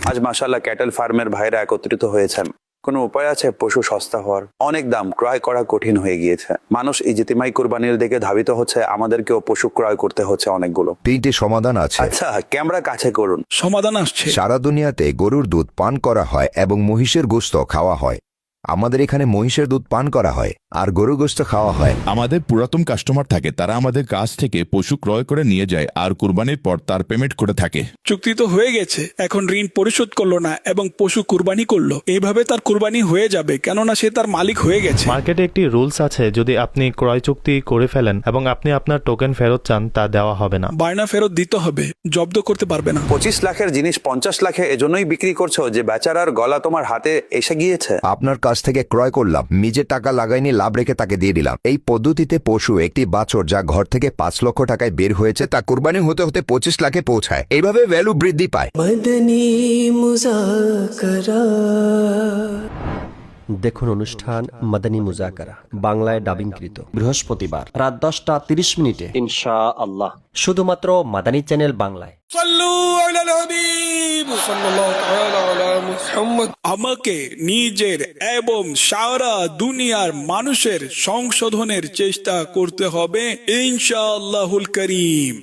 আজ মাশাআল্লাহ ক্যাটেল ফার্মের ভাইরা একত্রিত হয়েছেন। কোনো উপায় আছে পশু সস্তা হওয়ার? অনেক দাম, ক্রয় করা কঠিন হয়ে গিয়েছে। মানুষ ইজতিমাই কুরবানির দিকে ধাবিত হচ্ছে, আমাদেরকেও পশু ক্রয় করতে হচ্ছে অনেকগুলো। 3টি সমাধান আছে। আচ্ছা, ক্যামেরা কাছে করুন। সমাধান আসছে। সারা দুনিয়াতে গরুর দুধ পান করা হয় এবং মহিষের গোশত খাওয়া হয়। আমাদের এখানে মহিষের দুধ পান করা হয় আর গরুর গোশত খাওয়া হয়। আমাদের পুরাতন কাস্টমার থাকে, তারা আমাদের কাছ থেকে পশু ক্রয় করে নিয়ে যায় আর কুরবানির পর তার পেমেন্ট করে থাকে। চুক্তি তো হয়ে গেছে, এখন ঋণ পরিশোধ করলো না এবং পশু কুরবানি করলো, এইভাবে তার কুরবানি হয়ে যাবে, কেননা সে তার মালিক হয়ে গেছে। মার্কেটে একটি রুলস আছে, যদি আপনি ক্রয় চুক্তি করে ফেলেন এবং আপনি আপনার টোকেন ফেরত চান, তা দেওয়া হবে না। বায়না ফেরত দিতে হবে, জব্দ করতে পারবে না। 25 লাখের জিনিস 50 লাখে এজন্যই বিক্রি করছো যে বেচারার গলা তোমার হাতে এসে গিয়েছে। আপনার কাছ থেকে ক্রয় করলাম, নিজে টাকা লাগাইনি, লাভ রেখে তাকে দিয়ে দিলাম। এই পদ্ধতিতে পশু একটি বাছুর যা ঘর থেকে 5 লক্ষ টাকায় বের হয়েছে তা কুরবানি হতে হতে 25 লাখে পৌঁছায়। এইভাবে ভ্যালু বৃদ্ধি পায়। মদনী মুজাকরা। দেখুন অনুষ্ঠান মাদানী মুজাকারা, বাংলায় ডাবিংকৃত, বৃহস্পতিবার রাত 10টা 30 মিনিটে ইনশাআল্লাহ, শুধুমাত্র মাদানী চ্যানেল বাংলায়। আমাকে নিজের এবং সারা দুনিয়ার মানুষের সংশোধনের চেষ্টা করতে হবে ইনশাআল্লাহুল করিম।